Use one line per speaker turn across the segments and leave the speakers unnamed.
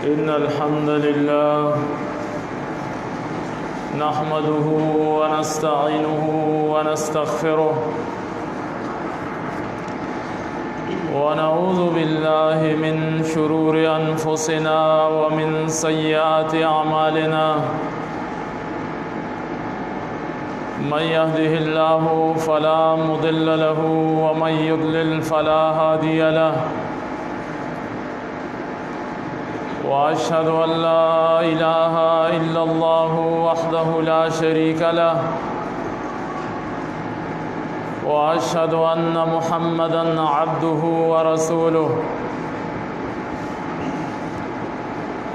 إن الحمد لله نحمده ونستعينه ونستغفره ونعوذ بالله من شرور أنفسنا ومن سيئات أعمالنا من يهده الله فلا مضل له ومن يضلل فلا هادي له وأشهد أن لا إله إلا الله وحده لا شريك له وأشهد أن محمدًا عبده ورسوله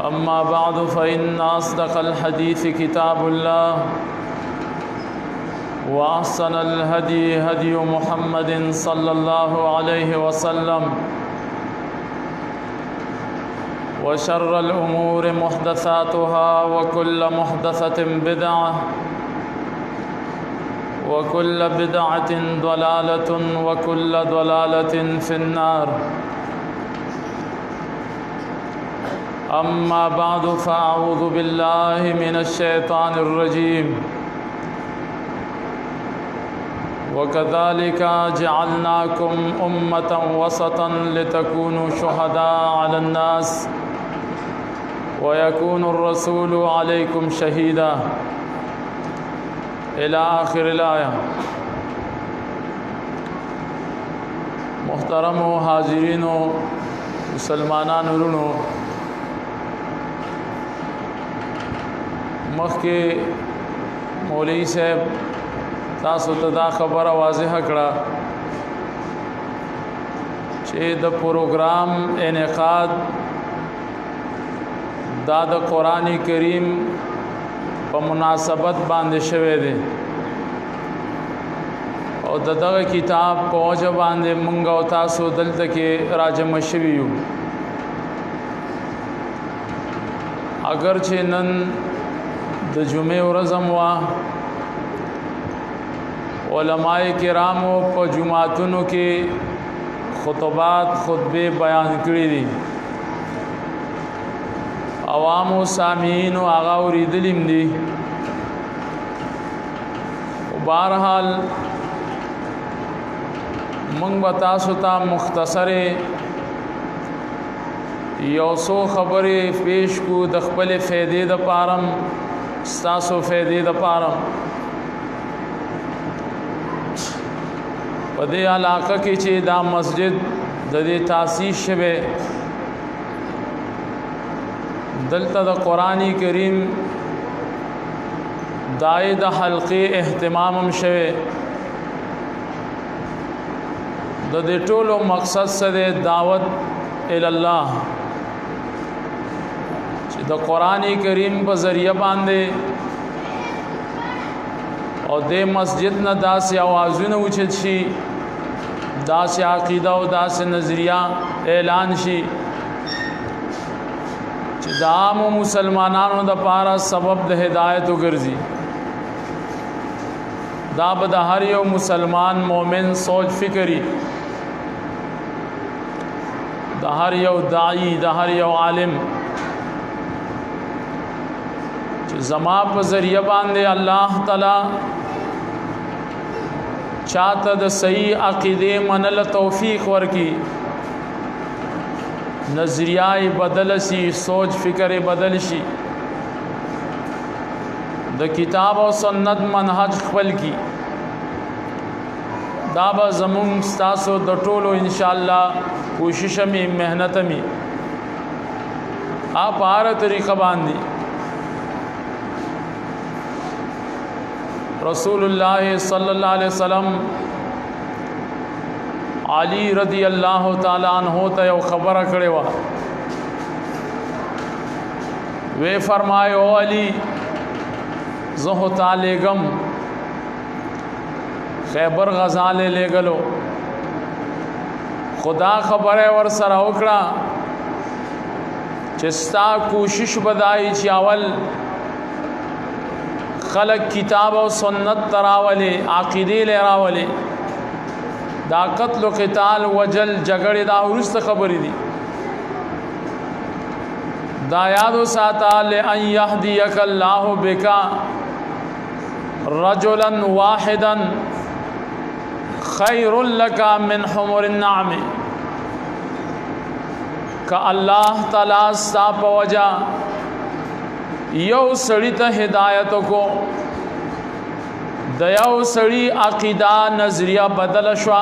أما بعد فإن أصدق الحديث كتاب الله وأحسن الهدي هدي محمد صلى الله عليه وسلم وشر الأمور محدثاتها وكل محدثة بدعة وكل بدعة ضلالة وكل ضلالة في النار أما بعد فأعوذ بالله من الشيطان الرجيم وكذلك جعلناكم أمة وسطا لتكونوا شهداء على الناس ويكون الرسول عليكم شهيدا إلى آخر الآية. محترم حاضرین و مسلمانان ورونو، مخکې مولوی صاحب تاسو ته دا خبره واضح کړه چې د پروګرام انعقاد دا د قرآن کریم په مناسبت باندې شوی دی او دغه کتاب په وجه باندې مونږ او تاسو دلته کې راجمع شوي یو. اگر چې نن د جمعې ورځ هم وه، علماء کرامو په جمعاتونو کې خطبې بیان کړي دي، عوامو سامعینو هغه اوریدلیم دي. بهرحال موږ به تاسو ته مختصر یو څو خبرې پیش کو د خپل فائدې دپاره، ستاسو فائدې دپاره. په دې علاقه کې چې دا مسجد د دې تاسیس شوی، دلته د قرآن کریم دای د حلقې اهتمام هم شوی. د دې ټولو مقصد سره دعوت الی الله چې د قرآن کریم په ذریعہ باندې او د مسجد نه داسې اوازونه اوچت شي، داسې عقیده او داسې نظریه اعلان شي چې د عامو مسلمانانو دپاره سبب د هدایت وګرځي. دا به د هر یو مسلمان مومن سوچ فکری، د هر یو داعی، د هر یو عالم چې زما په ذریعہ باندې الله تعالی چاته د صحیح عقیده منل توفیق ورکی، نظریه بدل شي، سوچ فکر بدل شي، د کتاب او سنت منهج خپل کی. دا به زمون ستاسو د ټولو ان شاء الله کوشش می مهنت می آپ هر طریقه باندې رسول الله صلی الله علیه وسلم علی رضی الله تعالی عنہ ته یو خبره کړې و. وی فرمایو علی زه تعالی غم خیبر غزال لګلو، خدا خبره ور سره وکړه چې ستا کوشش بدای چې اول خلق کتاب او سنت تراوله، عقیده لراوله، دا قتل و قتال وجل جګړې دا ورسته خبرې دي دا یادو ساته لئن یهدیک الله بک رجلا واحدا خیر لک من حمر النعم کہ اللہ تعالی ستا په وجہ یو سړی ته هدایت کو د یو سړی عقیده نظریه بدل شو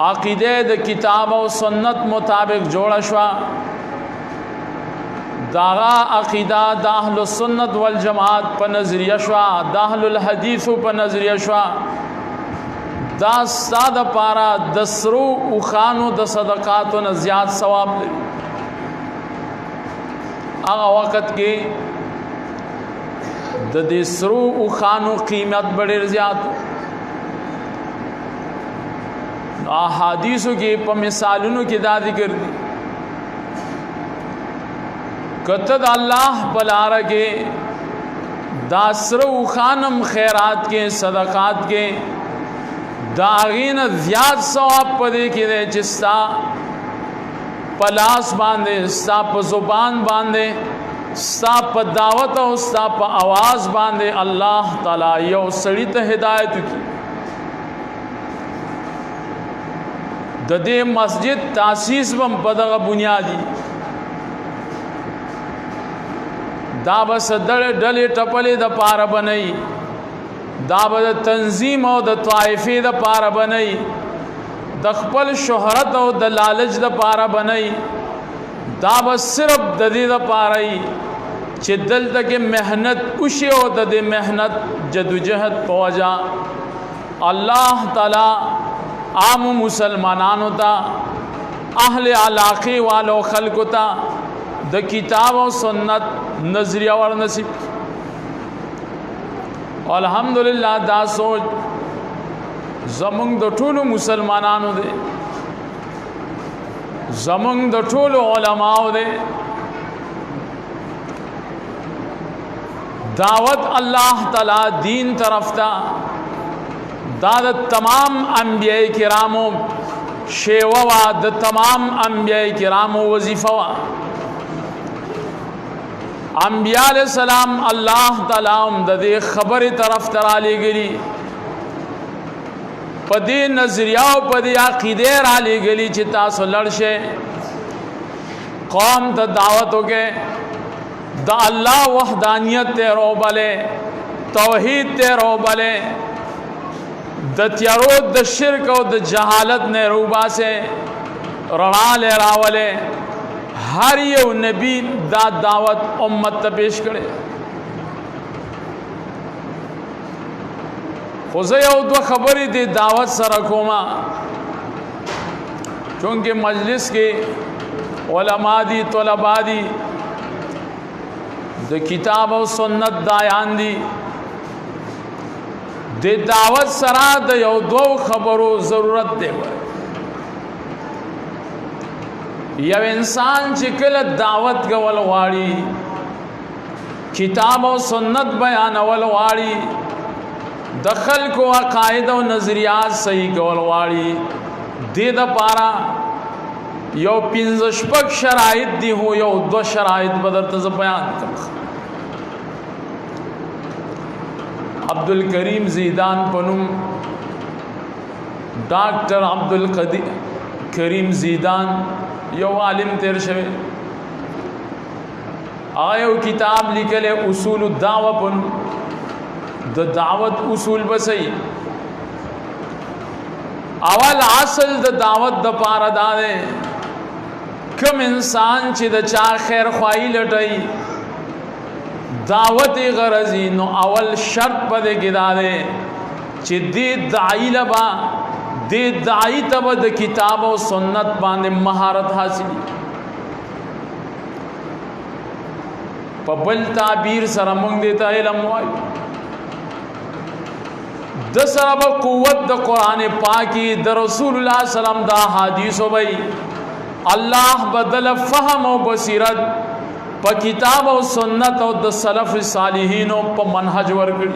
عقیده د کتاب او سنت مطابق جوړ شو داغا عقیده د اهل السنت والجماعت په نظریه شو د اهل الحديث په نظریه شو دا ساده پارا د سرو او خانو د صدقاتو نه زیات ثواب لري هغه وخت کې د دې سرو او خانو قیمت ډېر زیات احادیثو کې په مثالونو کې دا ذکر دي کته د الله بلار کې دا سرو خانم خیرات کې صدقات کې داغین زیاد ثواب پدې کې دې چې ستا پلاس باندې ستا په زبان باندې ستا په دعوت او ستا په आवाज باندې الله تعالی یو سړی ته هدایت کی د دې مسجد تاسیس بم په دغه بنیادی دا بس ډلې ټپلې د پاره بنئ دا به تنظیم او د طائفې د پاره بنئ د خپل شهرت او د لالچ د پاره بنئ دا به صرف د دې د پاره چې دلته کې مهنت وشي او د دې مهنت جدوجہد په وجا الله تعالی عام مسلمانانو ته اهل علاقه والو خلکو ته د کتاب او سنت نظریه ور نصیب الحمدللہ دا سوچ زمونږ د ټولو مسلمانانو دی زمونږ د ټولو علماو دی دعوت الله تعالی دین طرف تا دا د تمام انبیاء کرامو شیوه وا د تمام انبیاء کرامو وظیفه وا انبیاء علیہ السلام اللہ تعالی د دې خبره طرف ترا لګلی پدې نظریه او پدې عقیده را لګلی چې تاسو لړشه قوم ته دعوت وکې د الله وحدانیت ته روبله توحید ته روبله د تیارو د شرک او د جهالت نه روبا سے رڼا لراوله ہر یو نبی دا دعوت امت ته پیش کړي خو زه یو دوه خبرې د دعوت سره کومه چونکه مجلس کې علما دي طلبا دي د کتاب او سنت دایان دي د دعوت سره د یو دوه خبرو ضرورت دی یو انسان چې کله دعوت کول غواړي کتاب او سنت بیانول غواړي د خلکو عقاید او نظریات صحیح کول غواړي د دې لپاره یو 15 شرایط دي هو یو دو شرایط بدرته بیان کوم عبدالکریم زیدان پنوم ډاکټر عبدالکریم زیدان یو عالم تیر شوی آیو کتاب لیکل اصول الدعوه پن د دعوت اصول بسئی اول اصل د دعوت د پاره داده کم انسان چې د چا خیر خواهی لټای دعوت غرضی نو اول شرط پدې کې داده چې دې داعی لبا دې داعی ته د کتاب او سنت باندې مهارت حاصل په بل تعبیر سره مونږ دې ته علم وایو د سره قوت د قران پاکي د رسول الله سلام دا حدیث وبای الله بدل فهم او بصیرت په کتاب او سنت او د سلف صالحین په منهج ورګړي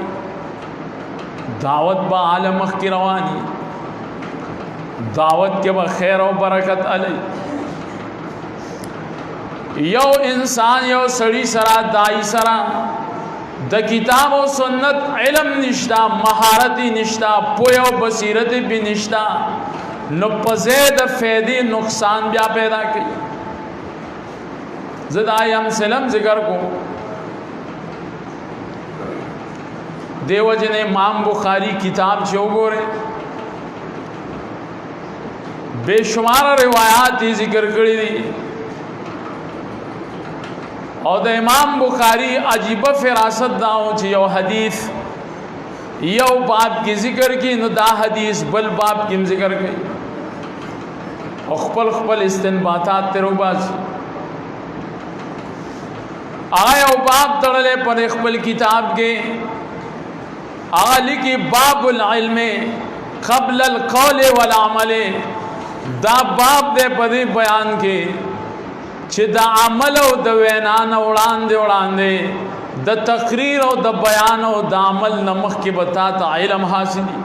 दावत बा आलम की रवानी, दावत के बा खैर और बरकत अलई। यो इंसान यो सड़ी सरा दाई सरा द किताब और सुन्नत इल्म निश्ता, महारती निश्ता, पोयो बसीरत भी निश्ता, न पज़ेद फ़ैदी नुकसान ब्या पैदा की। ज़दाई हम सलम जिक्र को देवजन इमाम बुखारी किताब जो गोरे बेशुमार रिवायात ही जिक्र करी दी और द इमाम बुखारी अजीब फिरासत दाओ यो हदीस यो बाप की जिक्र की नुदा हदीस बल बाप की जिक्र की अखपल खपल इस्तिनबातात तेरुबाज आया बाप तड़ले पर अखपल किताब के आली की बाबुल इल्म क़ब्ल अल क़ौल वल अमल दा बाप दे पदी बयान के च द अमल और द वैनान उड़ांदे उड़ांदे द तकरीर और द बयान और द अमल नमक के बताता इल्म हासिली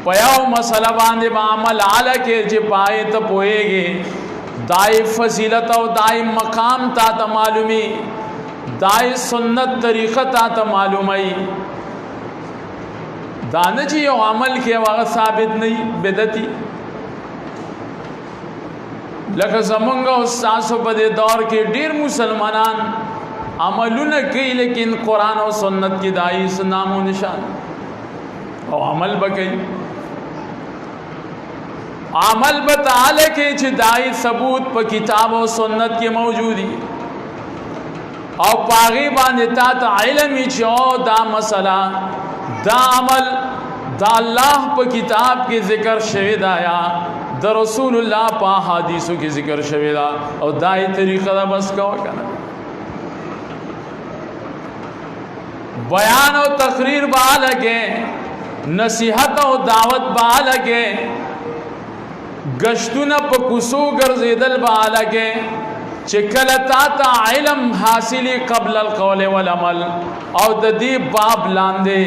पयाओ मसला बांधे बामल आला के जे पाए तो पोएगे दाई फजीलत और दाई मकाम ता मालूमी दाई सुन्नत तरीक़ा ता मालूमई दान जी यो अमल के वक़्त साबित नहीं बेदती लख जमंगा उस्तासो बदे दौर के ढेर मुसलमानान अमलुन कई लेकिन कुरान और सुन्नत की दाई से नामो निशान और अमल बकई अमल बताले के दाई सबूत पर किताब और सुन्नत की मौजूदी और पागी बांधता तो इल्मी चो दा मसला दा अमल दा अल्लाह पर किताब के जिक्र शहीद आया द रसूलुल्लाह पा हदीसों की जिक्र शवेदा और दाई तरीक़ा दा बस का करना बयान और तकरीर बा लगे नसीहत और दावत बा लगे गश्तुन पकुसो गर्जेदल बा लगे चिकलता ता इल्म हासिली क़ब्ल अल क़ौल वल अमल और ददी बाब लांदे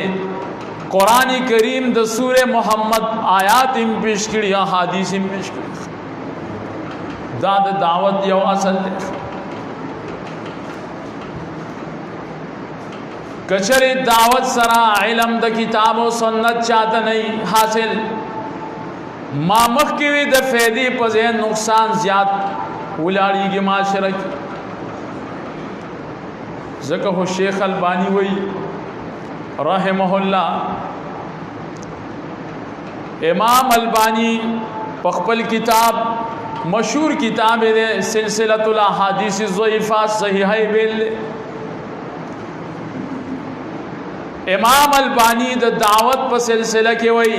कुरान करीम द सूरे मोहम्मद आयात इम पेश करी या हादीस इम पेश करी दाद दावत यो असल कचरे दावत सरा इल्म द किताब और सुन्नत चाहता नहीं हासिल मामख की भी द फैदी पजे नुकसान ज्यादा उलाड़ी के माशरा की ज़िक्र हो शेख अलबानी वही रहमहुल्लाह इमाम अलबानी पखपल किताब मशहूर किताब है सिलसिलतुल अहादीस ज़ईफ़ा सहीह बिल इमाम अलबानी द दावत पर सिलसिला के वही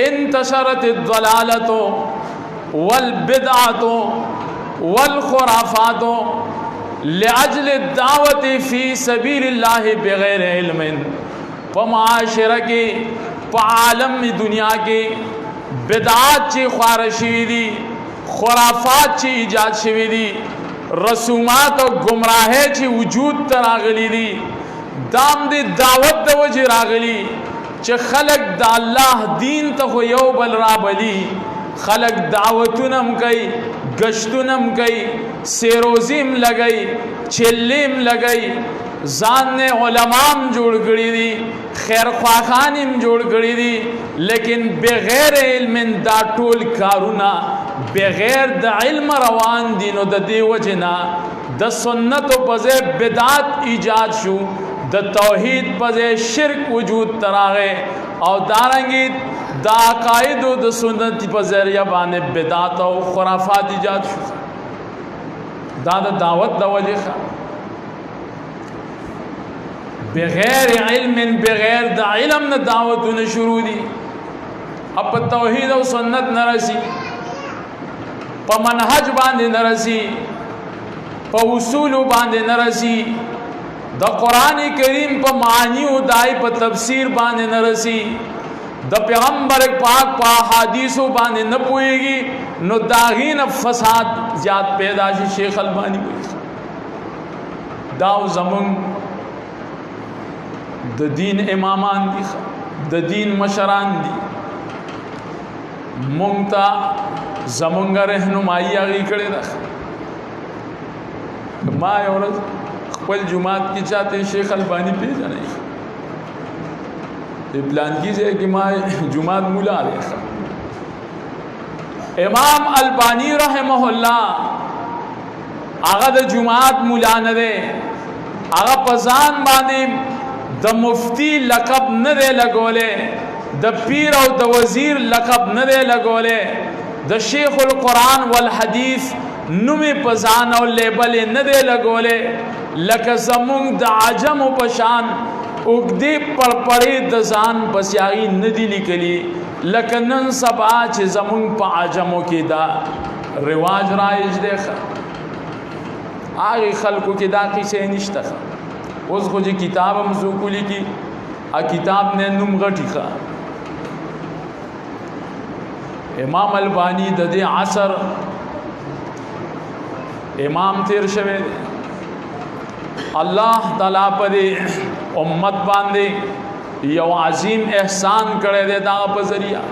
इंतशरत दलालतो वल बिदअतो वल खुराफातो लिअज्ल दावत फ़ी सबीलिल्लाह बग़ैर इल्मिन पमाशरा के पालम दुनिया के बिदअत ची ख्वारशी दी खुराफात ची इजाद शवी दी रसूमात और गुमराहे ची वजूद तरागली दी दाम दी दावत द वजह रागली च खलक दा अल्लाह दीन तो यो बल राबली खलक दावतुनम कई गश्तुनम कई सेरोजिम लगई चिल्लिम लगई जान ने उलमाम जोड़ करी दी खैर ख्वाखानिम जोड़ करी दी लेकिन बगैर इल्म दा टोल कारुना बगैर द इल्म रवान दीनो द देवजना द सुन्नत पजे बिदात ईजाद शु द तौहीद पजे शिरक वजूद तरागे और दारंगी दाकायद द सुन्नत पजरिया बाने बिदात और खुराफात ईजाद शु दाद दावत द वजह बगैर इल्म बगैर द इल्म न दावत न शुरू दी अब तौहीद और सुन्नत न रसी प मनहज बांधे न रसी प उसूल बांधे न रसी द कुरान करीम प मानी उदाई प तफसीर बांधे न रसी द पैगम्बर पाक पा हादीसो बांधे न पोएगी न दागीन फसाद जात पैदाशी शेख अलबानी दाव जमुन د دین امامان دي د دین مشران دي مونږ ته زمونږ رهنمایي هغې کړې ده ما یو ورځ خپل جماعت کې چاته شیخ البانی پیژنئ د پلانکي ځای کې ما جماعت مولا دی امام البانی رحمه الله هغه د جماعت مولا نه دی هغه په ځان باندې د مفتی لقب نه دی لګولې د پیر او د وزیر لقب نه دی لګولې د شیخ القرآن والحدیث نومې په ځان او لیبل نه دی لګولې لکه زمونږ د عجمو په شان اوږدې پړپړې د ځان پسې هغې نه دي لیکلي لکه نن سبا چې زمونږ په عجمو کې دا رواج رایج دی هغې خلکو کې دا قیسې نشته اوس خو چې کتاب هم څوک ولیکي کتاب نه نوم غټي امام البانی د دې عصر امام تیر شوی دی الله تعالی په دې امت باندې یو عظیم احسان کړی دی دا په ذریعہ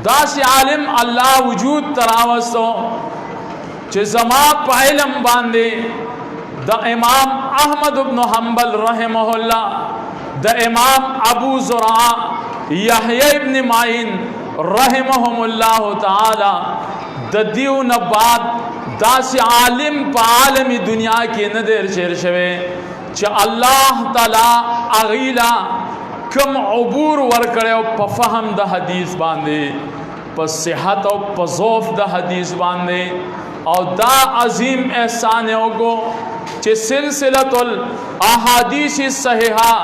داسې عالم الله وجود تراوستو چې زما په علم باندې د امام احمد بن حنبل رحمه الله د امام ابو زرعه یحیی ابن معین رحمهم الله تعالی د دیو نه بعد داسې عالم په عالمی دنیا کې نه دی چیر شوی چې الله تعالی اغیلا کم عبور ورکړو په فهم د حدیث باندې په صحت او په ضعف د حدیث باندې او دا عظیم احسان وګو چې سلسله الاحادیث الصحیحه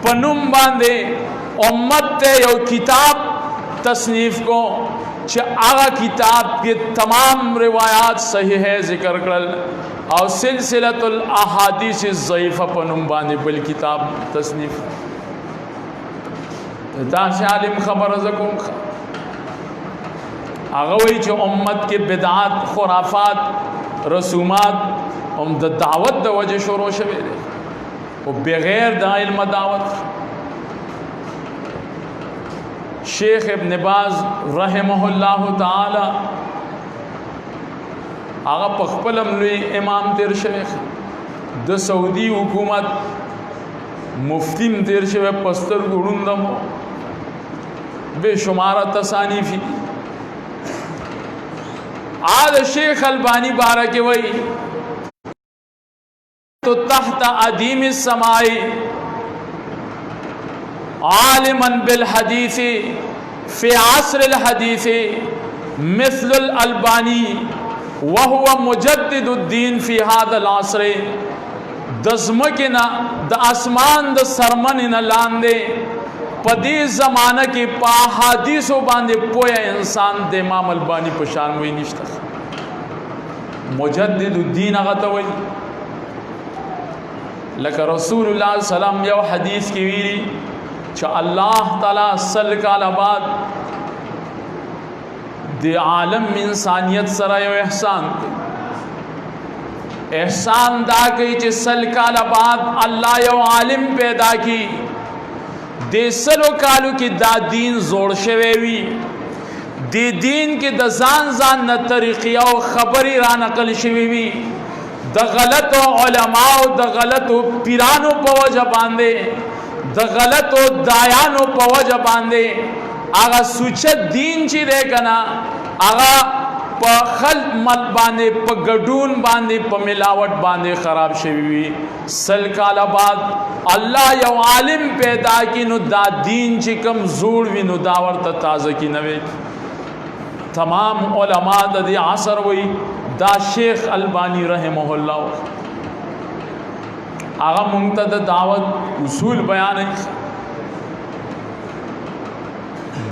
پنوم باندې امت ته یو کتاب تصنیف کو چې هغه کتاب کې تمام روایات صحیح ذکر کړل او سلسله الاحادیث الضعیفه پنوم باندې بل کتاب تصنیف دا عالم خبره زکوم هغه وی چې امت کې بدعات خرافات رسومات هم د دعوت د وجه شروع شوه دي او بغیر د علم دعوت شیخ ابن باز رحمه الله تعالی هغه په خپل لوی امام تیر شوی د سعودي حکومت مفتیم تیر شوی پستر ګړوندم به شمار تصانیفی آل شیخ البانی بارک وی تو تحت ادیم السماء عالما بالحدیث فی عصر الحدیث مثل الالبانی وهو مجدد الدین فی هذا العصر دزمکنا د اسمان د سرمننا لاندې پدې زمانہ کې په حدیثو باندې پوهه انسان د امام البانی په شان وای نشته مجدد الدین هغه ته وای لکه رسول الله سلام یو حدیث کې ویلي چې الله تعالی صل کاله بعد د عالم انسانیت سره یو احسان دا کوي چې صل کاله بعد الله یو عالم پیدا کی د سلو کالو کې دا دین زوړ شوی وي د دین کې د ځان نه طریقې او خبرې را نقل شوی وي د غلطو علماو د غلطو پیرانو په وجه باندې د غلطو دایانو په وجه باندې هغه سوچ دین چې دی کنه هغه په خلق مل باندې په ګډون باندې په ملاوت باندې خراب شوی وي سل کال بعد الله یو عالم پیدا کی نو دا دین چې کم زوړ وي نو دا ورته تازه کی نوي تمام علما د دې عصر وي دا شیخ البانی رحمه الله هغه مونږ ته د دعوت اصول بیانوي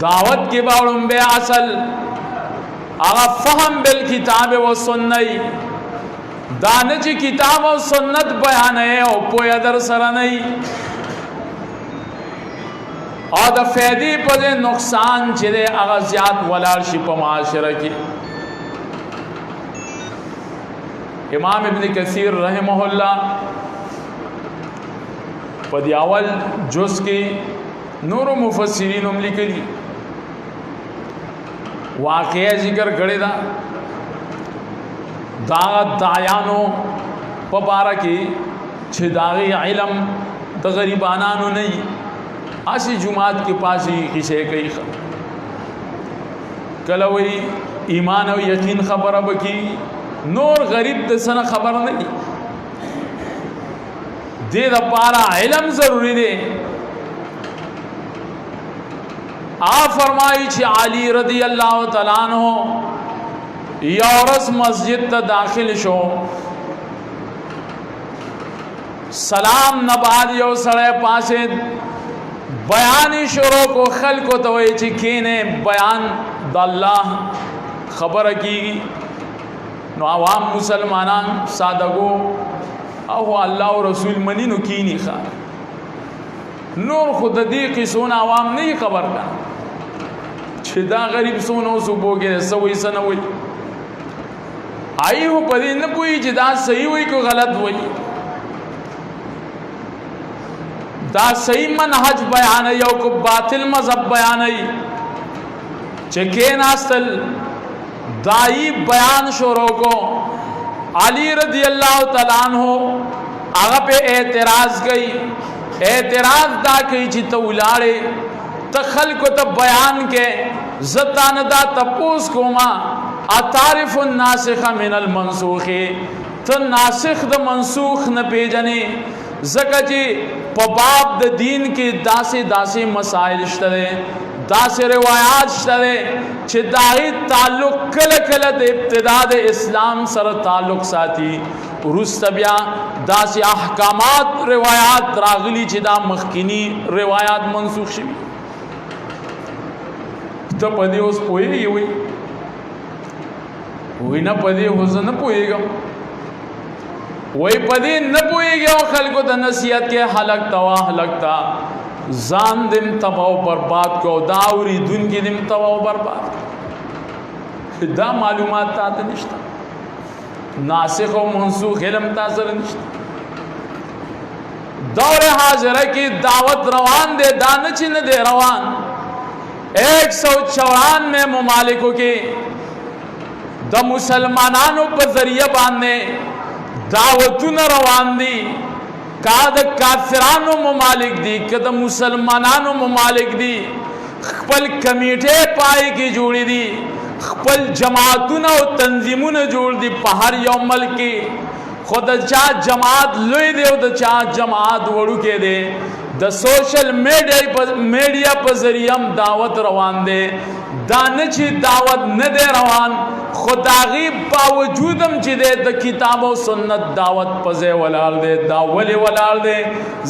دعوت کې باورم به اصل هغه فهم بالکتاب و سنت دانه چې کتاب او سنت بیانې او پوهه در سره نه او د فائدې په نقصان چې هغه زیات ولار شي په معاشره کې امام ابن کثیر رحمه الله په دی اول جز کې نور مفسرین هم لیکلي واقعه ذکر کړی دا دایانو په باره کې چې داغي علم د غریبانانو نه اسی جماعت کې پاسي کیسه کوي کله وی ایمان او یقین خبره بکی نور غریب د سنه خبر نه دي دې د پاره علم ضروری دی فرمائی چې علی رضی اللہ تعالی عنہ یورس مسجد ته داخل شو سلام نباد یو سړی پاسه بیان شروع کو خلکو ته وی چې کینه بیان د الله خبره کیږي نو عوام مسلمانان سادهګو او الله او رسول منینو کینی خان نور خود دې قصون عوام نه خبر کا چې دا غریب سونو صبحګه سوي سنوي آئیو پدې نه پوي چې دا صحیح وي کو غلط وي دا صحیح منهج بیان یو کو باطل مذهب بیان چې کېناستل دای بیان شروع کو علی رضی اللہ تعالی عنہ هغه په اعتراض کوي اعتراض دا کوي چې ته ولاړې ته خلکو ته بیان کې زتان دا تپوس کوما اتعرف الناسخ من المنسوخ ته ناسخ د منسوخ نه پیژنې زکه چې په باب د دین کې داسې مسائل شته داسې روایات شته چې داغي تعلق کله د ابتدا د اسلام سره تعلق ساتي ورسته بیا داسې احکامات روایات راغلي چې دا مخکینی روایات منسوخ شوي ته په دې اوس پوهېږي وي نه په دې اوس نه پوهېږم وای په دې نه پوهېږي او خلکو ته نصیحت کې هلک تا ځان دم تباہ و برباد کو دا اوریدونکي دم تباہ و برباد دا معلومات تاسو نشته ناسخ او منسوخ علم تاسو نشته دور حاضره کې دعوت روان دے دانه چې نه دی روان 194 ممالکو کې د مسلمانانو په ذریعہ باندې دعوتونه روان دي کا د کافرانو ممالک دي که د مسلمانانو ممالک دي خپل کمیټه پای کې جوړې دي خپل جماعتونه او تنظیمونه جوړ دي په هر یو ملک کې خود چا جماعت لوی دی او د چا جماعت وړو کې دی د سوشل میډیا په ذریعہ دعوت روان دي دانه چې دعوت نه دی روان خداغي باوجودم چې د کتاب او سنت دعوت پځه ولال دي دا ولي ولال دي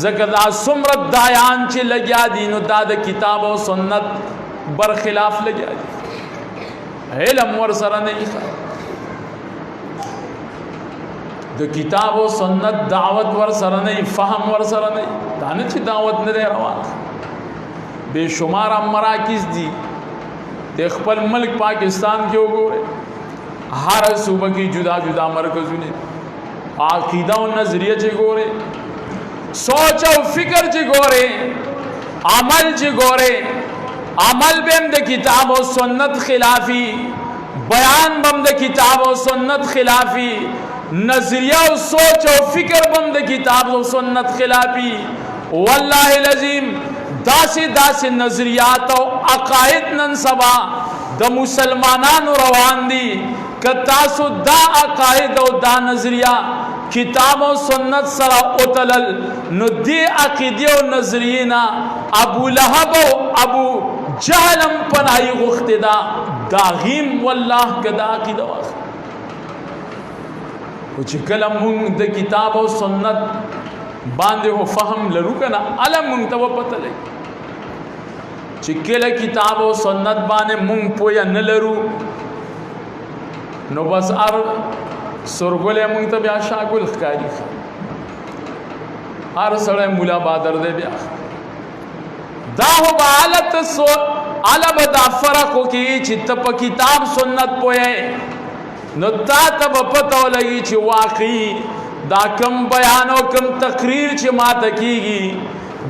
زکه دا سمرت دایان چې لګیا دي نو دا د کتاب او سنت برخلاف لګیا دي علم ور سره نه د کتاب او سنت دعوت ور سره نه فهم ور سره نه دانه چې دعوت نه دی روان بے شمار مراکز دي د خپل ملک پاکستان کې وګوره هر صوبه کې جدا جدا مرکزونه عقیده او نظریه چې ګوره سوچ او فکر چې ګوره عمل چې ګوره عمل بهم د کتاب او سنت خلافی بیان بهم د کتاب او سنت خلافی نظریه او سوچ او فکر بهم د کتاب او سنت خلافی والله العظیم داسې نظریات او عقاید نن سبا د مسلمانانو روان دي که تاسو دا عقاید او دا نظریه کتاب او سنت سره اوتلل نو دی عقیده او نظریه نه ابو لهب او ابو جهلم پناهي غوښته دا غیم والله کدا عقیده واخ او چې کله مونږ د کتاب او سنت باندې هو فهم لرو کنه علم مونږ ته پته لګي چې کله کتاب او سنت باندې مونږ پوهه نه لرو نو بس ار سرګولې مونږ ته بیا شاګل ښکاری هر سړی مولا بادر دی بیا دا هو حالت سو علب دا فرق کی چې ته په کتاب سنت پوهه نو تا ته پته ولګي چې واقعي دا کم بیان او کم تقریر چې ماته کیږي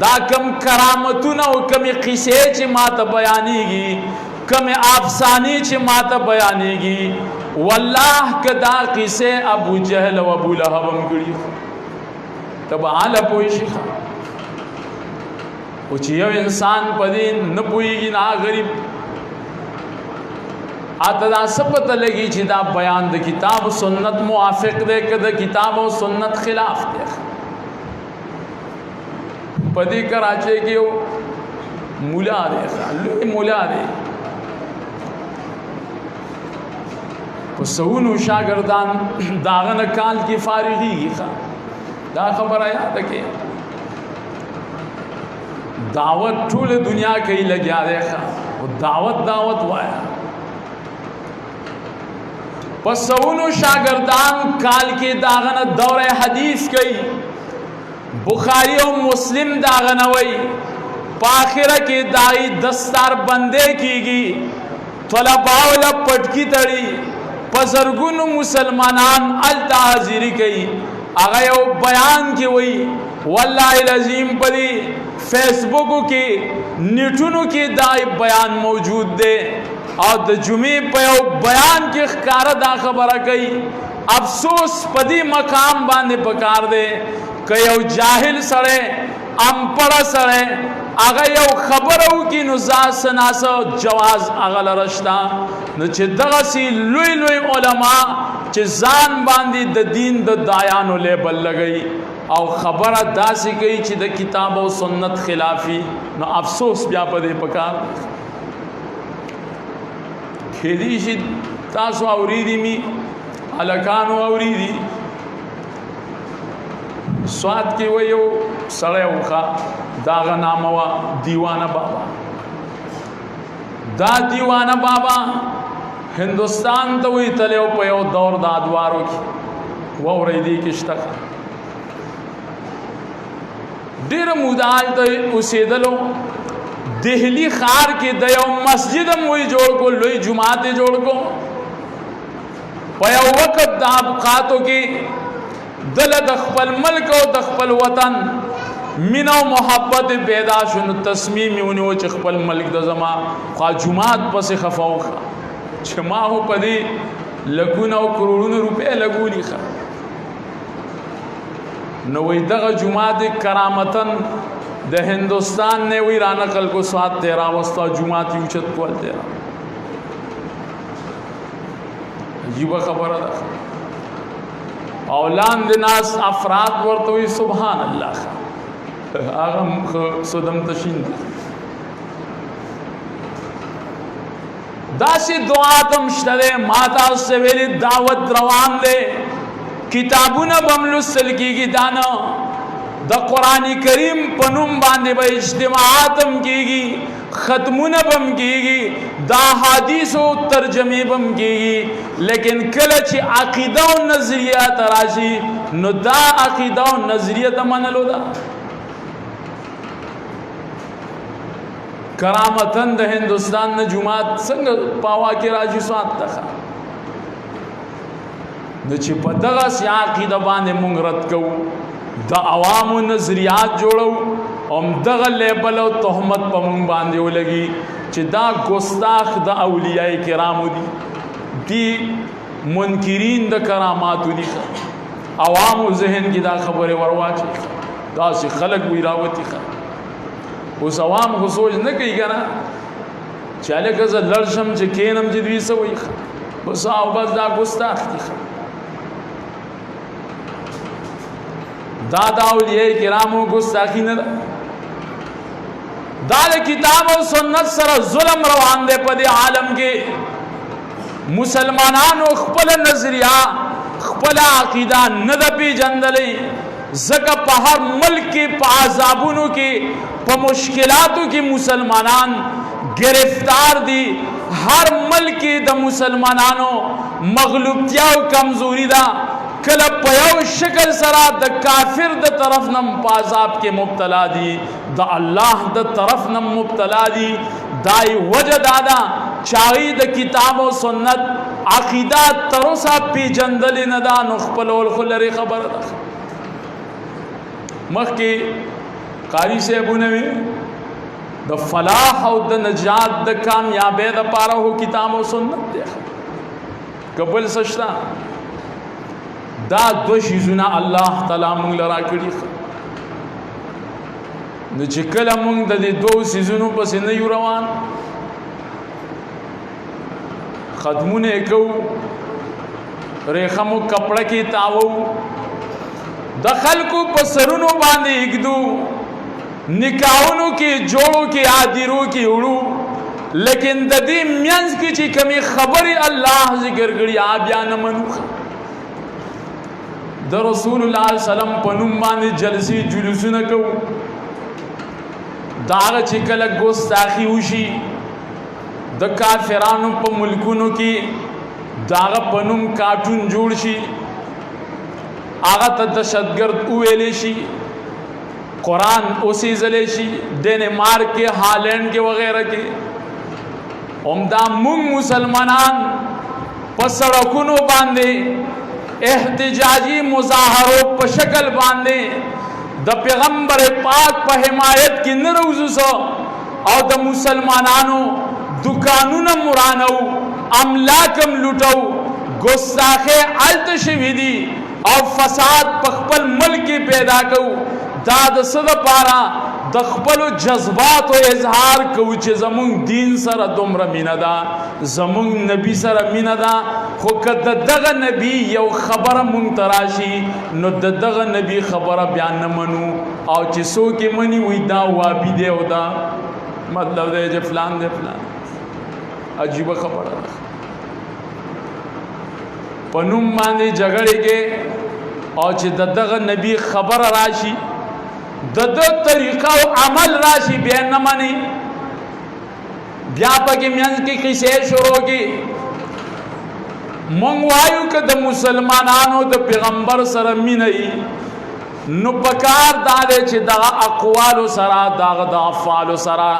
دا کم کرامتونه او کم قصې چې ماته بیانېږي کم افسانې چې ماته بیانېږي والله کدا قصې ابو جهل او ابو لهب هم کړي تب حال پوي شي او چې یو انسان پدې نه پويږي نه غریب اته دا سپته لګي چې دا بیان د کتاب سنت موافق دی که د کتاب او سنت خلاف دی پدې کراچي کې یو مولا دی لوی مولا دی په سونو شاګردان داغه نه کال کې فارغيږي دا خبره یاد کې دعوت ټول دنیا کې لګیا دی او دعوت وایا پسونو شاگردان کال کې داغنه دوره حدیث کوي بخاری او مسلم داغنه وای پاخره کې دای دستار بندې کیږي طلباء ول پټکی تړي پزرګونو مسلمانان ال تعذيري کوي هغه یو بیان کې وای والله العظیم پدی فیسبوک کې نیټونو کې دای بیان موجود دی او د جمعې په یو بیان کې ښکارا دا خبره کوي افسوس پدی مقام باندې پکار دی که یو جاهل سره امپړه سره هغه یو خبرو کې نزاز سناسو جواز هغه لرشتا نو چې دغه سي لوی علما چې ځان باندې د دین د دایانو لیبل لګي او خبره داسې کوي چې د کتاب او سنت خلافي نو افسوس بیا پدې پکار خېدی شي تاسو اوریدي می الکانو اوریدي سواد کې ویو سړی وخا داغه نامه وا دیوانه بابا دا دیوانه بابا هندوستان ته وی تلو په یو دور د ادوارو کې وورېدي کېشته ډېر مودال ته اوسېدلو دہلی خار کې د یو مسجد موي جوړ کو لوی جماعت جوړ کو په یو وخت د ابقاتو کې دل د خپل ملک او د خپل وطن مینا او محبت پیدا شون تصمیم ونیو چې خپل ملک د زما خوا جماعت پس خفاوخه چې ما هو پدې لګونه او کروڑونو روپے لګولي ښه نو وې دغه جماعت کرامتن د هندوستان نے وی رانقل کو سواد 13 وستا جمعات یوچت کول 13 عجیب خبره ده اولان د ناس افراد ورته وی سبحان الله هغه صدم تشین دي داسې دعا تم شته ماتا سویل دعوت روان دي کتابونه بملسل کیږي دانا د قران کریم پنوم باندې به اجتماعاتم کیږي ختمونه بم کیږي دا حدیث او ترجمه بم کیږي لیکن کله چې عقیده او نظریه تراشي نو دا عقیده او نظریه ته منلو دا کرامتن د هندوستان نه جماعت څنګه پاوا کې راځي سوات ته د چې په دغه سیا عقیده باندې مونږ رد کوو د عوامو نظریات جوړو هم دغه لیبل او تهمت په مونږ باندې ولګي چې دا ګستاخ د اولیاء کرامو دي منکرین د کراماتو دي عوامو ذهن کې دا خبره ورواچي دا چې خلق وی راوتی اوس عوام خو سوچ نه کوي کنه چاله کزه لړشم چې کینم چې دوی سوې بس او بس دا ګستاخ دي دا اولیاء کرامو ګستاخی نه دا کتاب او سنت سره ظلم روان دی په دې عالم کې مسلمانانو خپل نظریه خپل عقیده نه د پیژندلې زکه په هر ملک کې په عذابونو کې په مشکلاتو کې مسلمانان گرفتار دي هر ملک کې د مسلمانانو مغلوبتیا او کمزوري ده کله په یو شکل سره د کافر د طرف نم عذاب کې مبتلا دي د الله د طرف نم مبتلا دي دای وجه دادا چاغي د کتاب او سنت عقیده تر اوسه پیجندل نه دا نو خپل ول خلری خبر ده مخکې قاری صاحبونه وي د فلاح او د نجات د کامیابی د پاره هو کتاب او سنت دی قبل سشتا دا دو شیزونه الله تعالی مونږ لرا کړی نو چې کله مونږ د دې دوه سیزونو پسې نه یو روان خدمونه کو ریخمو کپڑا کی تاو د خلکو په سرونو باندې اګدو نکاحونو کې جوړو کې عادیرو کې وړو لیکن د دې میانس کې چې کمی خبري الله ذکر کړی آ بیا نه منو د رسول الله صلی الله علیه وسلم په نوم باندې جلسې جلوسونه کو داغه چې کله ګستاخی وشي د کافرانو په ملکونو کې داغه پنوم کارټون جوړ شي هغه ته دهشتګرد ویلې شي قرآن اوسې ځلې شي ډنمارک کې هالند کې وغیرہ کې عمدا موږ مسلمانان په سړکونو باندې احتجاجي مظاهرو په شکل باندې د پیغمبر پاک په حمایت کې نه روزو او د مسلمانانو دکانونه مرانو املاکم لوټو ګستاخه الت شوی دي او فساد په خپل ملک پیدا کو دا د صد پارا د خپل جذبات او اظهار کو چې زمون دین سره دومره مینا ده زمون نبی سره مینا ده خو کده دغه نبی یو خبره مونږ تراشي نو دغه نبی خبره بیان نه منو او چې څوک منی وي دا وابي دی او دا مطلب دی چې فلان دی فلان عجیب خبره ده پنوم باندې جګړه کې او چې دغه نبی خبر راشي دغه طریقه او عمل راشي بیا نه مانی بیا پکې میانځ کې کیسه شروع کی مونږ وایو که د مسلمانانو د پیغمبر سره مینه نو پکار داده چې دغه اقوال سره دغه د افعال سره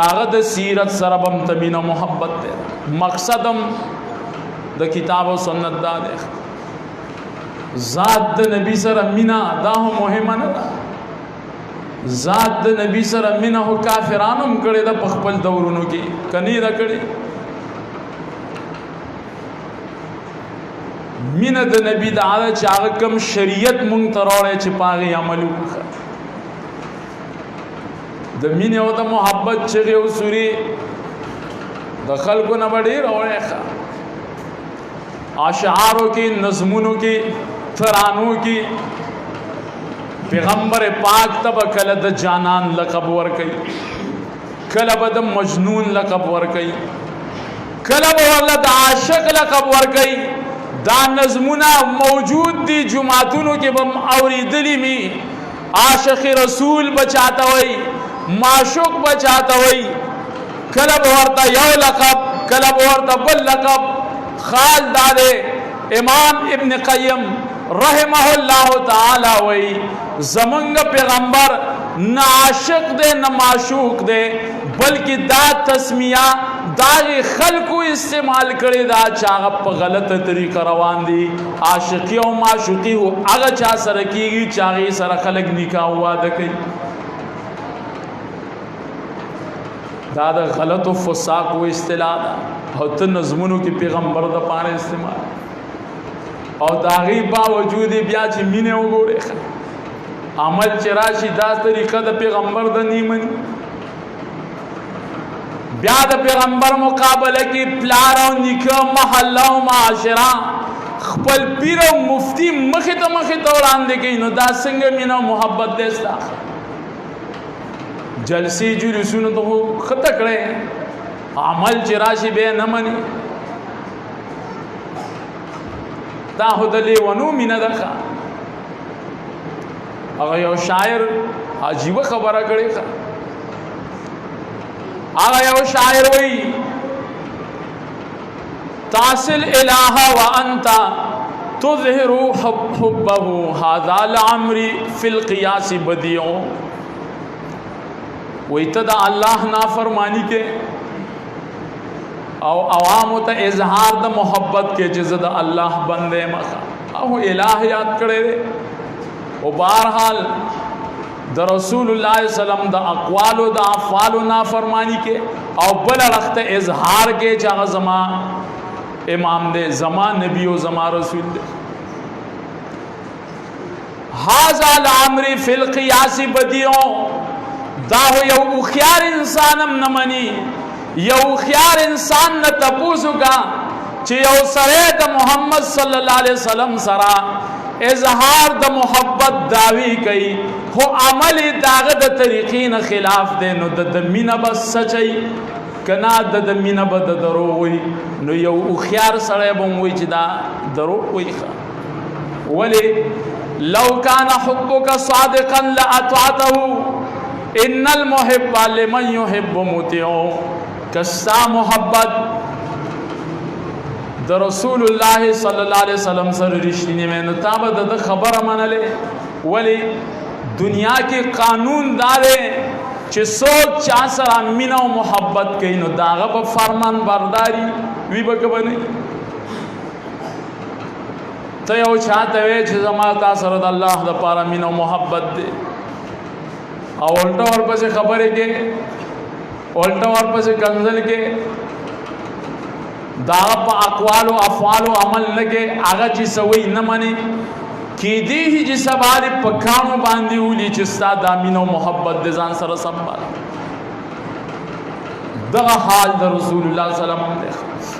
دغه د سیرت سره بم تمینه محبت ده مقصدم د کتاب او سنت دا ده ذات د نبی سره مینا دا هم مهمه نه ده ذات د نبی سره مینا هو کافرانو هم کړي د خپل دورونو کې کني دا کړي مینا د نبی د عادت چې هغه کوم شریعت مونږ تراوړې چې پاغي عمل وکړه د مینې او د محبت چې یو سوري د خلکو نه وړي راوړې اشعارو کې نظمونو کې ترانو کې پیغمبر پاک تب کله د جانان لقب ورکي کله به د مجنون لقب ورکي کله به ول د عاشق لقب ورکي دا نظمونه موجود دي جمعتونو کې بم اوریدلی می عاشق رسول بچاتا وای معشوق بچاتا وای کله به ورته یو لقب کله به ورته بل لقب خال داده امام ابن قیم رحمه الله تعالی وی زمنگ پیغمبر نہ عاشق دے نہ معشوق دے بلکہ دا تسمیہ داغی خلقو استعمال کرے دا چاغ پا غلط طریقہ روان دی عاشقی و معشوقی ہو اگا چا سرکیگی چاغی سر خلق نکاح ہوا دکی دا دا غلط و فساق و اصطلاح دا او ته نظمونو کې پیغمبر د پاره استعمال او داغي باوجود بیا چې مینه وګوره عمل چې راشي دا طریقه د پیغمبر د نیمن بیا د پیغمبر مقابله کې پلار او نیکه محله او معاشره خپل پیر او مفتی مخه ته وړاندې کوي نو دا څنګه مینه او محبت دستا جلسې جلوسونه ته خطه کړي عمل چې راشي به نه مني دا هدلی ونو مینه ده هغه یو شاعر عجیب خبره کړي هغه یو شاعر وایي تاصل الہ وانت تظهر حبه هذا لعمري في القياس بديع ویتدا الله نافرمانی کې او عوام ته اظهار د محبت کې چې د الله بندې مخه او الہ یاد کړي او بہرحال द रसूलुल्लाह सल्लम द अक़वाल व द अफ़आल नाफरमानी के और बल रख्त इजहार के चाह जमा इमाम दे जमा नबी व जमा रसूल दे हाज़ा लामरी फिल क़ियासी बदियों दाहो यौ उखियार इंसानम न मनी यौ उखियार इंसान न तपूसु का चे यौ सरे द मोहम्मद सल्लल्लाहु अलैहि वसल्लम सरा इजहार द मोहब्बत दावी कई हो अमली दागद तरीक़ी न खिलाफ दे नो द मीना बस सचई कना द मीना बद दरो हुई नो यौ उखियार सरे बम हुई चिदा दरो हुई खा वले लौ काना हुब्बुका सादिक़न लअतअतहु इन्नल मुहिब्बा लिमन युहिब्बु मुतिउ कस्सा मोहब्बत द रसूलुल्लाह सल्लल्लाहु अलैहि वसल्लम सर रिश्ती में नताब द खबर मनले वली दुनिया के कानून दारे चे सोच चासरा मीना मोहब्बत कई नो दागा ब फरमान बरदारी वी बक बने तयो चाहते वे चे जमाता सरद अल्लाह द पारा मीना मोहब्बत दे और उल्टा और पसे खबर के उल्टा और पसे कंजल के दाप अक़वालो अफ़आलो अमल लगे आगा ची सवई न मने की दी ही जी सवारी पखाणो बांधी उली चिस्ता दामिनो मोहब्बत दिजान सर संभाल दगा हाल द रसूलुल्लाह सल्लल्लाहु अलैहि वसल्लम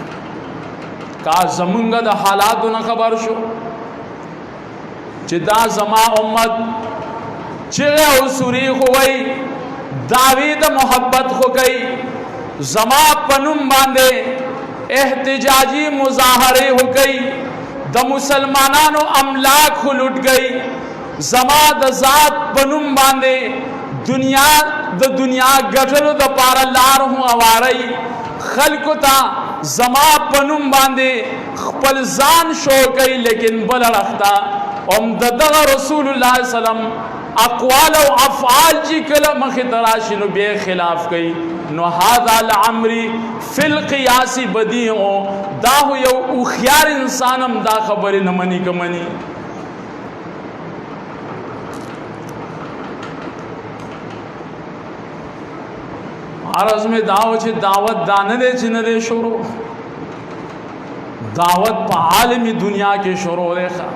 का जमुंगा द हालात न खबर शो चिदा जमा उम्मत चिरे उसुरी हो गई दावीद मोहब्बत हो गई जमा पनुम बांधे एहतिजाजी मुजाहरे हो गई द मुसलमानों अमलाक लुट गई जमा द जात पनुम बांधे दुनिया गठर द पारा लार हूँ अवारई खलकुता जमा पनुम बांधे खपल जान शो गई लेकिन बल रखता उम्ददा रसूलुल्लाह सल्लम अक़वाल व अफ़आल जी कला मखी तराशिन बे खिलाफ गई नो हादा लामरी फिल क़ियासी बदी हो दाहु यौ उखियार इंसानम दा खबर न मनी कमनी आरज़ में दाव छे दावत दान दे चिन दे शुरू दावत पा आलमी दुनिया के शुरू देखा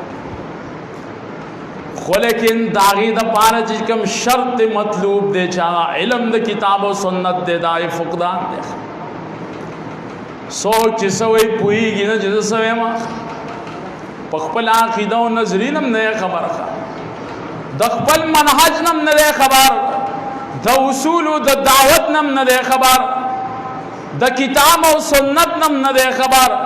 खो लेकिन दागी द पारा जिकम शर्त मतलूब दे चाह इल्म द किताब व सुन्नत दे दाए फुकदान दे सोच सवई पुई गिन जिस सवे मा पखपल आखिदा व नजरीनम नए खबर का दखपल मनहज नम नए खबर द उसूल द दावत नम नए खबर द किताब व सुन्नत नम नए खबर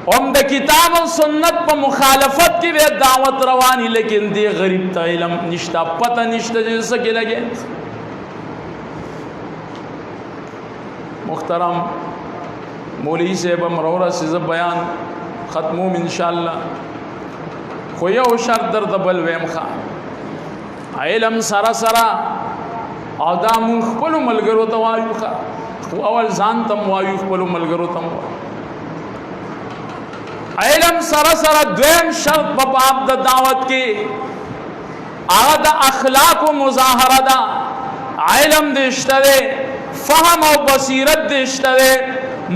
हम द किताब और सुन्नत पर मुखालफत की वे दावत रवानी लेकिन दे गरीब ता इल्म निश्ता पता निश्ता जैसे के लगे मुख्तरम मौलवी साहब मरोरा से बयान ख़त्मूम इंशाअल्लाह खोया होशार दर दबल वेम खा इल्म सरा सरा आदाम खपलो मलगरो तवायु खा अवल जान तम वायु खपलो मलगरो तम इल्म सरा सरा द्वेम शर्त बाप द दावत की आद अखलाक व मुजाहरा दा इल्म दिश्तरे फहम और बसीरत दिश्तरे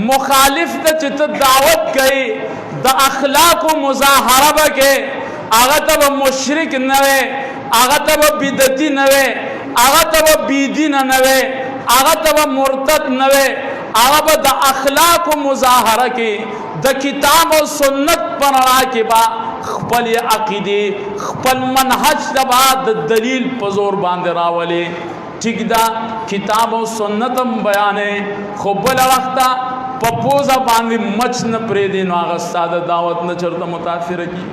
मुखालिफ द चित दावत गई द अखलाक व मुजाहरा बके आगा तब मुशरिक नवे आगा तब बिदती नवे आगा तब बीदी नवे आगा तब मुर्तद नवे आगा द अखलाक व मुजाहरा की द किताब और सुन्नत पढ़ा के बाद खपल अकीदे खपल मनहज दबा दलील पजोर बांधे रावले ठीक दा किताब और सुन्नतम बयाने खुबल रखता पपोजा बांधे मच न प्रे दिन आगस्ता दावत न चरता मुतासिर की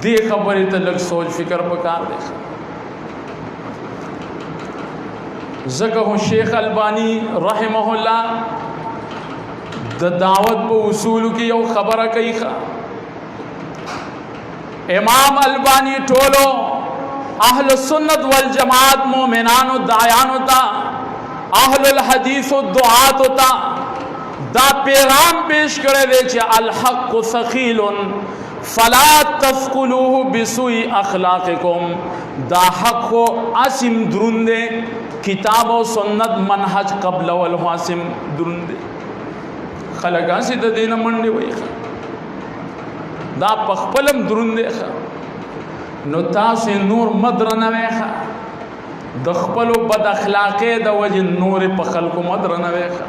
दे खबर तलक सोच फिक्र पकार देखा ज़कह शेख अलबानी रहमहुल्लाह द दावत पर उसूल की यो खबर कई खा इमाम अलबानी टोलो अहल सुन्नत वल जमात मोमिनान दायान होता अहलुल हदीस दुआत होता दा पैगाम पेश करे दे अल हक सखील फला तफ़कुलूहु बिसुई अखलाक़िकुम, दा हक़ को आसिम दुरुंदे किताब और सुन्नत मनहज कबल वल आसिम दुरुंदे खलक आसी द दीन मंडे वही दा पखपलम दुरुंदे खा नुता से नूर मदरनवे खा दखपलो बद अखलाक़े द वजह नूर पखल को मदरनवे खा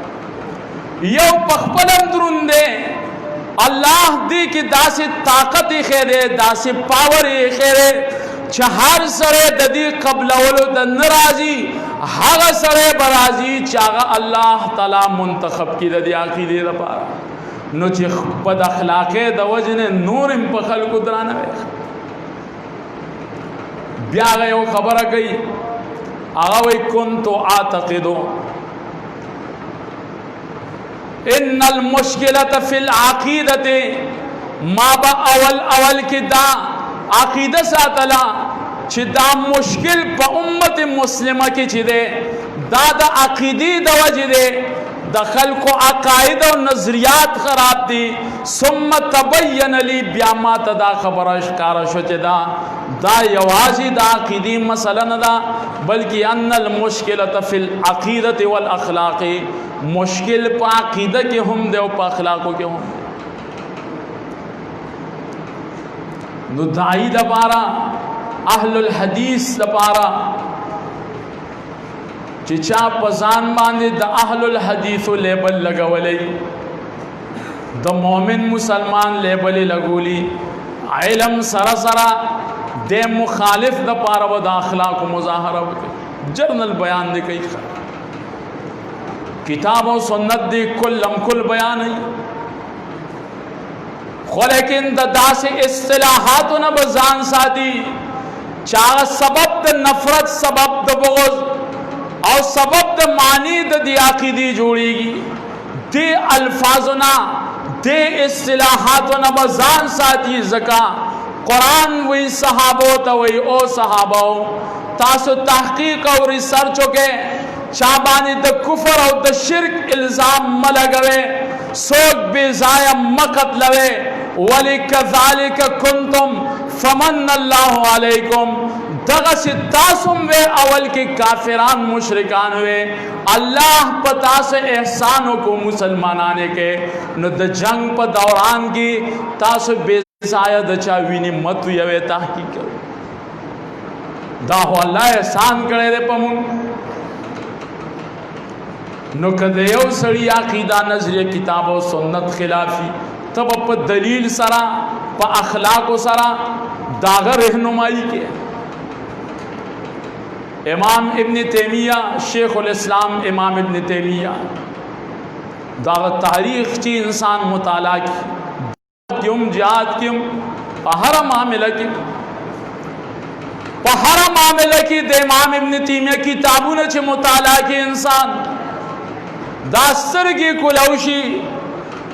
यो पखपलम दुरुंदे अल्लाह दी की दासी ताकत ही खेरे दासी पावर ही खेरे चाहर सरे ददी कबलवलो द नराजी हग सरे बराजी चागा अल्लाह ताला मुंतखब की ददी आखिरी रपारा नो चे बद अखलाक़े द वजने नूर इन पखल को दराना ब्या गए वो खबर गई आगा वही कुन तो आतक़िदो इन्नल मुश्किलत फिल आक़ीदते माबा अवल अवल की दा आक़ीदा सातला चिदा मुश्किल प उम्मत मुस्लिमा की चिदे दादा अक़ीदी दवजदे दखल को अकायद और नजरियात खराब थी सुम्म तबय्यन ली ब्यामा तदा खबर अशकार शुचदा दा यवाजी दा अक़ीदी मसला न दा बल्कि अन्नल मुश्किलत फिल अक़ीदत वल अखलाक़ मुश्किल पा अक़ीदा के हम दे पा अखलाक़ों के हम नुदाई दपारा अहलुल हदीस दपारा चिचा पजान बांधे द अहलुल हदीस लेबल लगवले द मोमिन मुसलमान लेबल लगोली इलम सरसरा दे मुखालिफ द पारा व दाखला को मुजाहरा जर्नल बयान दे कई किताब और सुन्नत दे कुल बयान है लेकिन ददा से इस्तिलाहात न बजान सादी चाह सबब द नफरत सबब द बुग़्ज़ और सबब द मानी द अक़ीदी जोड़ेगी दे अल्फाजना दे इस्तिलाहात न बजान सादी ज़का कुरान वही सहाबो तो वही ओ सहाबो तासो तहकीक और रिसर्च के चाबानी द कुफर और द शिर्क इल्ज़ाम मलगवे सोग बेजाया मकत लवे वली कज़ालिक कुंतुम फमन्नल्लाहु अलैकुम दगस तासुम वे अवल के काफिरान मुशरिकान हुए अल्लाह पता से एहसानों को मुसलमान आने के न द जंग पर दौरान की तासु बेजाया दचा विनी मत यवे तहकीक दाहो अल्लाह एहसान करे रे पमुन नो कदेव सड़ी अक़ीदा नजरिया किताब और सुन्नत खिलाफी तब प दलील सरा प अखलाक सरा दागर रहनुमाई के इमाम इब्न तैमिया शेखुल इस्लाम इमाम इब्न तैमिया दाग तारीख़ की इंसान मुताला की क्यों जात क्यों हर मामला की हर मामला की दे इमाम इब्न तैमिया किताबों ने मुताला की इंसान दास्तर की कुलौशी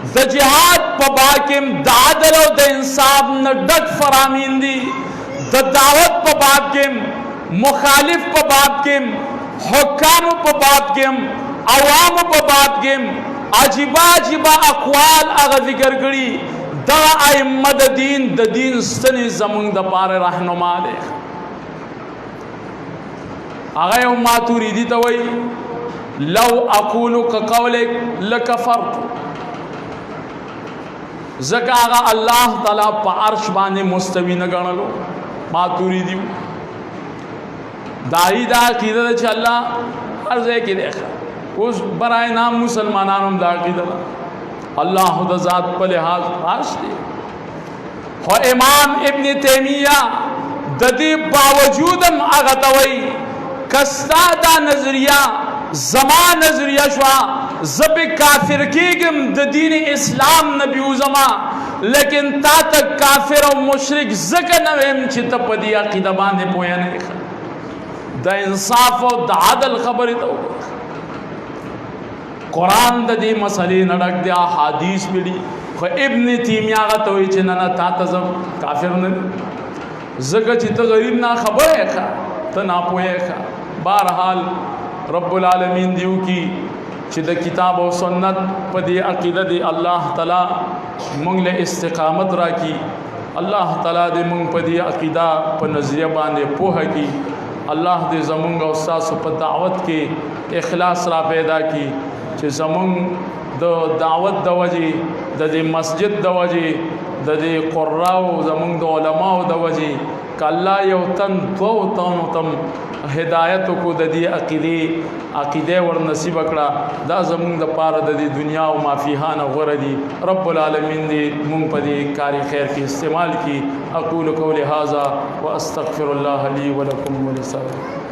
द जिहाद पबाकिम दादल द इंसाफ न डक फरामींदी द दावत पबाकिम मुखालिफ पबाकिम हुक्काम पबाकिम अवाम पबाकिम अजीबा अजीबा अक़वाल अगर जिक्र करी द अइम्मत द दीन सनी जमुन द पार रहनुमा दे आगे मातुरीदी तो वही लव अक़ूलु कक़ौले लकफ़रतु ज़कागा अल्लाह ताला पार्श बाने मुस्तवी न गणलो मातुरीदी दाई दा कीदा चल्ला हर जगह की देखा उस बराए नाम मुसलमानों दा कीदा अल्लाह द ज़ात पर लिहाज पाश दे हो इमाम इब्न तैमिया ददी बावजूदम आगतवई कस्ता दा नजरिया जमा नजरिया शुआ जब काफिर की गम दीन इस्लाम नबी उज़मा लेकिन ता तक काफिर और मुशरिक ज़क नवेम चित पदी अक़ीदा बांधे पोया नहीं द इंसाफ और द आदल खबर तो कुरान दी मसले नड़क दिया हादीस बिड़ी इब्न तैमिया का तो चिन्ना ता तजब काफिर ने ज़क चित गरीब ना खबर है खा तो ना पोए खा बहरहाल रब्बुल आलमीन दियो की चिद किताब और सुन्नत पदी अक़ीदा दे अल्लाह तला मंगल इस्तिक़ामत राखी الله تعالی دې مونږ په دې عقیده په نظریه باندې پوهه کی الله دې زمونږ او تاسو په دعوت کې اخلاص را پیدا کی چې زمونږ د دعوت د وجې د دې مسجد د وجې د دې قراو زمونږ د علماو د وجې کله یو تن دو تن تم هدایت کو د دې عقیده ور نصیب کړه دا زمونږ د پاره د دې دنیا او ما فيها نه غره دي رب العالمین دې مونږ په دې کاری خیر کې استعمال کی اقول قولی هذا واستغفر الله لي ولكم ولسائر